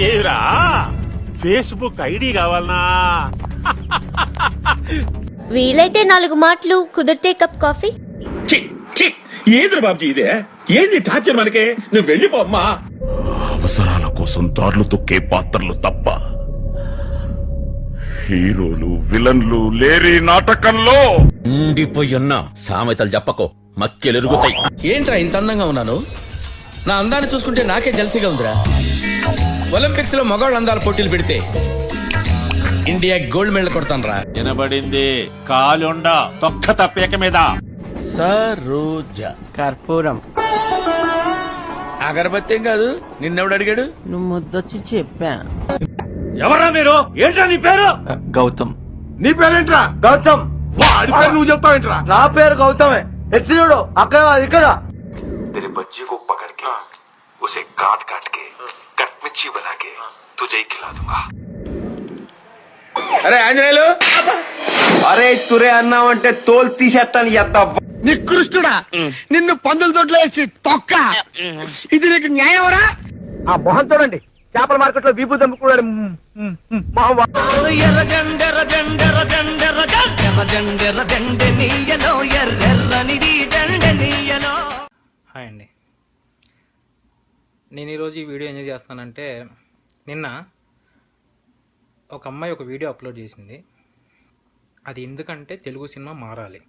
ఏరా Facebook ID కావాలనా? వీలైతే 4 మాటలు, కుదిరితే కప్ కాఫీ. ఏంద్ర బాబుజీ ఇదే? ఏంది టార్చర్ మనకే? నువ్వు వెళ్ళిపోమ్మా. అవసరాల కోసం దారులు తొక్కే పాత్రలు తప్ప హీరోలు విలన్లు లేరి నాటకంలో. ఉండిపోయున్న సామెతలు చెప్పకో, మక్కెలెరుగుతాయి. ఏంట్రా ఇంత అందంగా ఉన్నాను? నా అందాన్ని చూసుకుంటే నాకే జలసిగా ఉందిరా. ఒలింపిక్స్ లో మగవాళ్ళ అందాల పోటీలు పెడితే ఇండియా గోల్డ్ మెడల్ కొడతాను రా. వినబడింది. కాలుండ తొక్క తప్పేక మీద. సరోజా కర్పూరం. అగరబత్తి ఏం కాదు, నిన్నెవడు అడిగాడు? నువ్వు ముద్దొచ్చి చెప్పా. ఎవరా మీరు? ఏంట్రా నీ పేరు? గౌతమ్. నీ పేరేంట్రా? గౌతమ్. వాడి పేరు నువ్వు చెప్తావేంట్రా? నా పేరు గౌతమే. ఎత్తి చూడు, అక్కడ ఇక్కడ. तेरे बच्चे को पकड़ के उसे काट काट के कटमिर्ची बना के तुझे ही खिला दूंगा. అరే ఆంజనేయులు, అరే తురే అన్నావంటే తోలు తీసేస్తాను. ఎత్త నికృష్టుడా, నిన్ను పందుల తోటలో వేసి తొక్క. ఇది నీకు న్యాయమరా? ఆ మొహం చూడండి, చేపల మార్కెట్ లో వీపు దమ్ముకున్నాడు. హాయ్ అండి, నేను ఈరోజు ఈ వీడియో ఎందుకు చేస్తానంటే, నిన్న ఒక అమ్మాయి ఒక వీడియో అప్లోడ్ చేసింది. అది ఎందుకంటే తెలుగు సినిమా మారాలి.